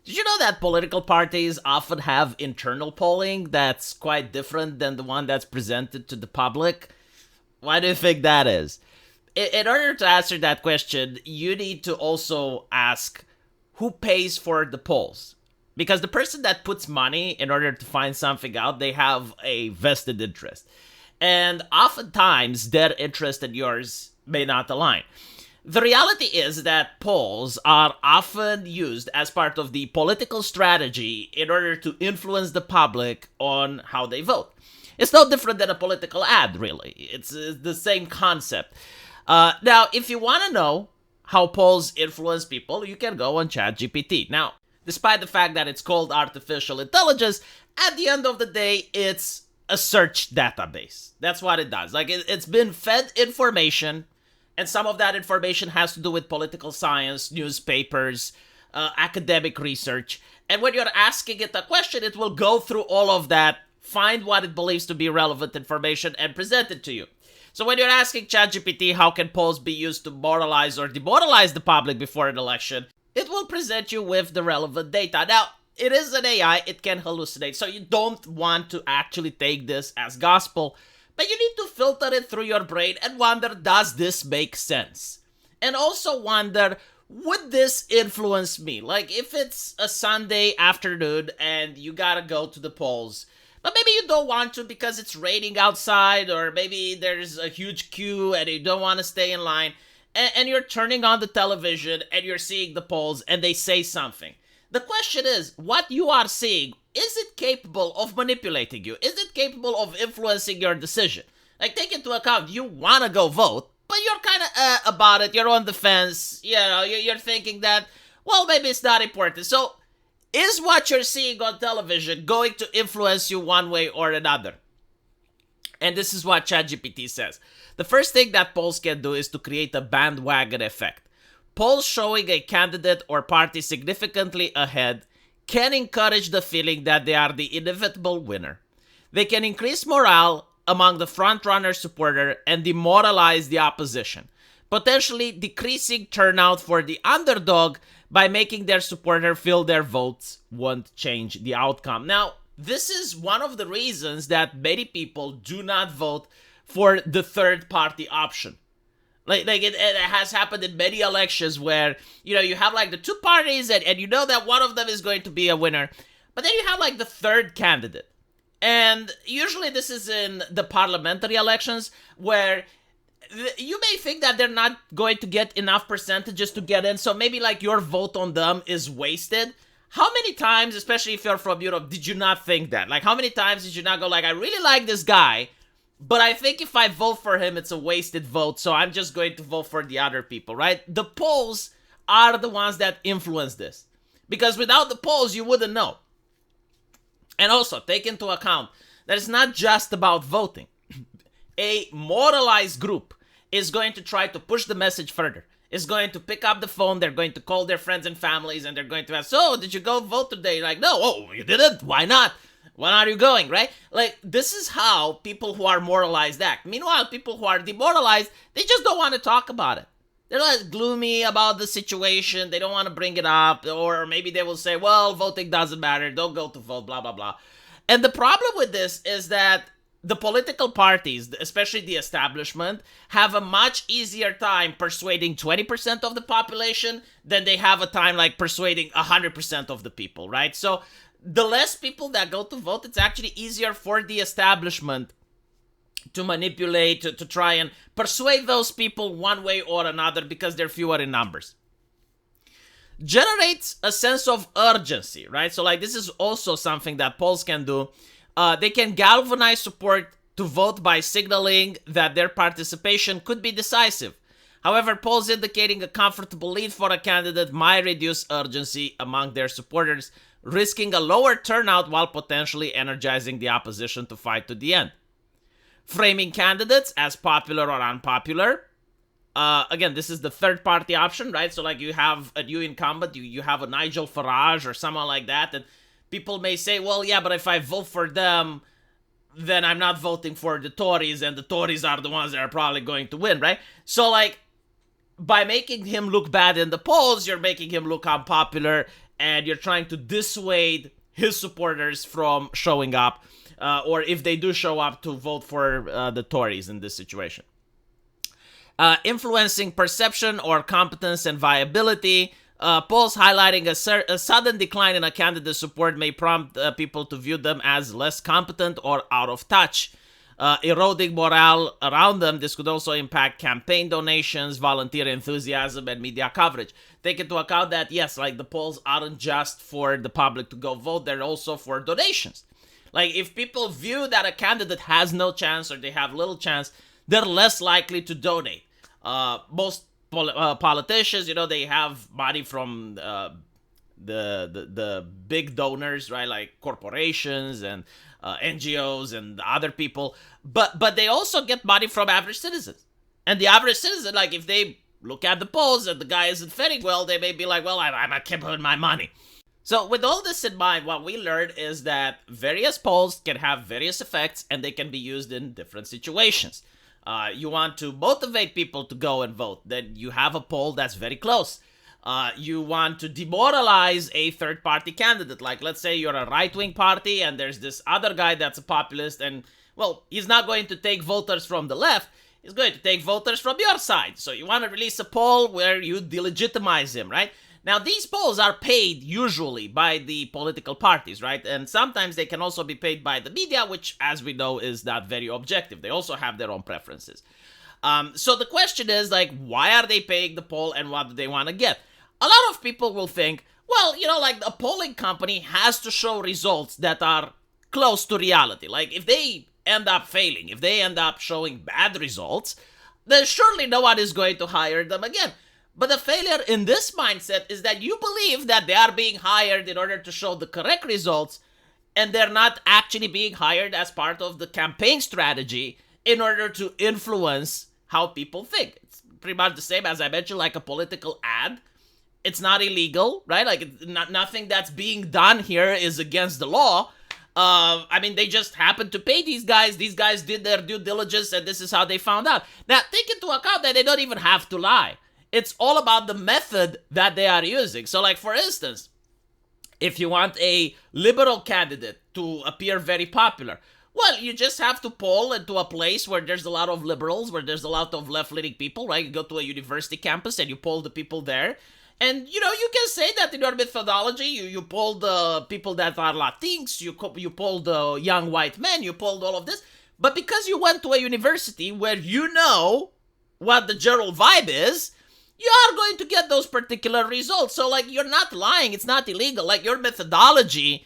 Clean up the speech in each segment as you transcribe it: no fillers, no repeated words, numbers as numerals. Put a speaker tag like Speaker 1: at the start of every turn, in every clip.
Speaker 1: Did you know that political parties often have internal polling that's quite different than the one that's presented to the public? Why do you think that is? In order to answer that question, you need to also ask who pays for the polls. Because the person that puts money in order to find something out, they have a vested interest. And oftentimes, their interest and yours may not align. The reality is that polls are often used as part of the political strategy in order to influence the public on how they vote. It's no different than a political ad, really. It's the same concept. Now, if you want to know how polls influence people, you can go on ChatGPT. Now, despite the fact that it's called artificial intelligence, at the end of the day, it's a search database. That's what it does. Like, it's been fed information, and some of that information has to do with political science, newspapers, academic research. And when you're asking it a question, it will go through all of that, find what it believes to be relevant information, and present it to you. So when you're asking ChatGPT how can polls be used to moralize or demoralize the public before an election, it will present you with the relevant data. Now, it is an AI, it can hallucinate, so you don't want to actually take this as gospel, but you need to filter it through your brain and wonder, does this make sense? And also wonder, would this influence me? Like, if it's a Sunday afternoon and you gotta go to the polls, but maybe you don't want to because it's raining outside, or maybe there's a huge queue and you don't want to stay in line, and you're turning on the television and you're seeing the polls and they say something. The question is, what you are seeing, is it capable of manipulating you? Is it capable of influencing your decision? Like, take into account, you want to go vote, but you're kind of about it, you're on the fence, you know, you're thinking that, well, maybe it's not important. So, is what you're seeing on television going to influence you one way or another? And this is what ChatGPT says. The first thing that polls can do is to create a bandwagon effect. Polls showing a candidate or party significantly ahead can encourage the feeling that they are the inevitable winner. They can increase morale among the frontrunner supporter and demoralize the opposition, potentially decreasing turnout for the underdog by making their supporter feel their votes won't change the outcome. Now, this is one of the reasons that many people do not vote for the third party option. Like it has happened in many elections where, you know, you have like the two parties and you know that one of them is going to be a winner, but then you have like the third candidate. And usually this is in the parliamentary elections where you may think that they're not going to get enough percentages to get in, so maybe like your vote on them is wasted. How many times, especially if you're from Europe, did you not think that? Like, how many times did you not go like, I really like this guy, but I think if I vote for him, it's a wasted vote, so I'm just going to vote for the other people, right? The polls are the ones that influence this. Because without the polls, you wouldn't know. And also, take into account that it's not just about voting. A moralized group is going to try to push the message further. Is going to pick up the phone, they're going to call their friends and families, and they're going to ask, so, did you go vote today? Like, no, oh, you didn't? Why not? When are you going, right? Like, this is how people who are moralized act. Meanwhile, people who are demoralized, they just don't want to talk about it. They're like gloomy about the situation, they don't want to bring it up, or maybe they will say, well, voting doesn't matter, don't go to vote, blah, blah, blah. And the problem with this is that the political parties, especially the establishment, have a much easier time persuading 20% of the population than they have a time like persuading 100% of the people, right? So the less people that go to vote, it's actually easier for the establishment to manipulate, to try and persuade those people one way or another because they're fewer in numbers. Generates a sense of urgency, right? So like this is also something that polls can do. They can galvanize support to vote by signaling that their participation could be decisive. However, polls indicating a comfortable lead for a candidate might reduce urgency among their supporters, risking a lower turnout while potentially energizing the opposition to fight to the end. Framing candidates as popular or unpopular. Again, this is the third party option, right? So like you have a new incumbent, you have a Nigel Farage or someone like that, and people may say, well, yeah, but if I vote for them, then I'm not voting for the Tories, and the Tories are the ones that are probably going to win, right? So, like, by making him look bad in the polls, you're making him look unpopular, and you're trying to dissuade his supporters from showing up, or if they do show up, to vote for the Tories in this situation. Influencing perception or competence and viability. Polls highlighting a sudden decline in a candidate's support may prompt people to view them as less competent or out of touch. Eroding morale around them. This could also impact campaign donations, volunteer enthusiasm, and media coverage. Take into account that, yes, like the polls aren't just for the public to go vote, they're also for donations. Like, if people view that a candidate has no chance or they have little chance, they're less likely to donate. Most politicians, they have money from the big donors, right? Like corporations and NGOs and other people, but they also get money from average citizens. And the average citizen, like, if they look at the polls and the guy isn't faring well, they may be like, well, I'm not keeping my money. So with all this in mind, what we learned is that various polls can have various effects and they can be used in different situations. You want to motivate people to go and vote, then you have a poll that's very close. You want to demoralize a third-party candidate. Like, let's say you're a right-wing party and there's this other guy that's a populist, and, well, he's not going to take voters from the left. He's going to take voters from your side. So you want to release a poll where you delegitimize him, right? Now, these polls are paid usually by the political parties, right? And sometimes they can also be paid by the media, which, as we know, is not very objective. They also have their own preferences. So the question is, like, why are they paying the poll and what do they want to get? A lot of people will think, well, like a polling company has to show results that are close to reality. Like, if they end up failing, if they end up showing bad results, then surely no one is going to hire them again. But the failure in this mindset is that you believe that they are being hired in order to show the correct results, and they're not actually being hired as part of the campaign strategy in order to influence how people think. It's pretty much the same, as I mentioned, like a political ad. It's not illegal, right? Like, nothing that's being done here is against the law. They just happened to pay these guys. These guys did their due diligence, and this is how they found out. Now, take into account that they don't even have to lie. It's all about the method that they are using. So, like, for instance, if you want a liberal candidate to appear very popular, well, you just have to poll into a place where there's a lot of liberals, where there's a lot of left-leaning people, right? You go to a university campus and you poll the people there. And, you can say that in your methodology, you poll the people that are Latinx, you poll the young white men, you polled all of this. But because you went to a university where you know what the general vibe is, you are going to get those particular results. So, like, you're not lying. It's not illegal. Like, your methodology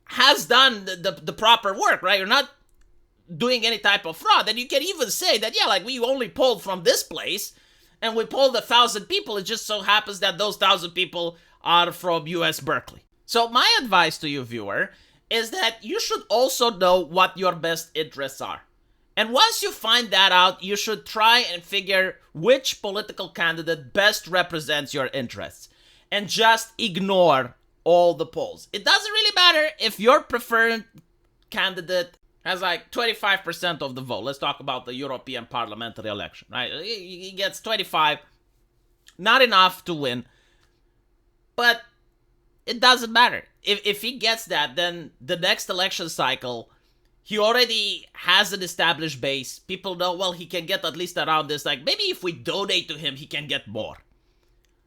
Speaker 1: has done the proper work, right? You're not doing any type of fraud. And you can even say that, yeah, like, we only polled from this place, and we polled 1,000 people. It just so happens that those 1,000 people are from US Berkeley. So my advice to you, viewer, is that you should also know what your best interests are. And once you find that out, you should try and figure which political candidate best represents your interests. And just ignore all the polls. It doesn't really matter if your preferred candidate has like 25% of the vote. Let's talk about the European parliamentary election, right? He gets 25, not enough to win, but it doesn't matter. If he gets that, then the next election cycle, he already has an established base. People know, well, he can get at least around this. Like, maybe if we donate to him, he can get more,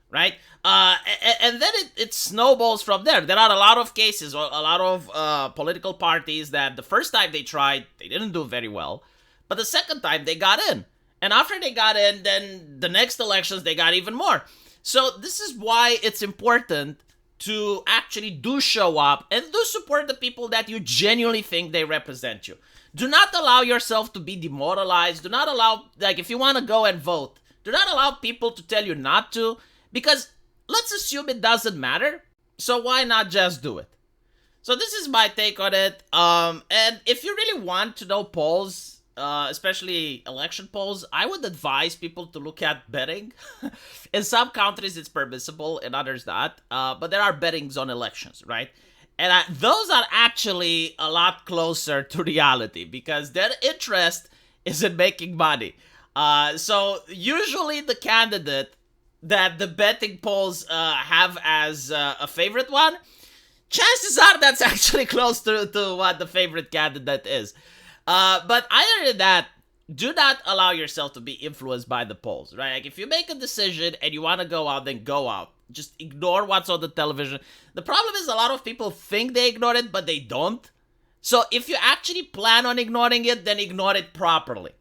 Speaker 1: right? And then it snowballs from there. There are a lot of cases, or a lot of political parties that the first time they tried, they didn't do very well. But the second time, they got in. And after they got in, then the next elections, they got even more. So this is why it's important to actually do show up and do support the people that you genuinely think they represent you. Do not allow yourself to be demoralized. Do not allow, like, if you want to go and vote, do not allow people to tell you not to, because let's assume it doesn't matter. So why not just do it? So this is my take on it. And if you really want to know polls, especially election polls, I would advise people to look at betting. In some countries it's permissible, in others not. But there are bettings on elections, right? And those are actually a lot closer to reality because their interest is in making money. So usually the candidate that the betting polls have as a favorite one, chances are that's actually close to what the favorite candidate is. But other than that, do not allow yourself to be influenced by the polls, right? Like, if you make a decision and you want to go out, then go out. Just ignore what's on the television. The problem is a lot of people think they ignore it, but they don't. So if you actually plan on ignoring it, then ignore it properly.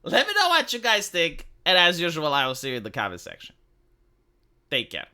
Speaker 1: Let me know what you guys think, and as usual, I will see you in the comment section. Take care.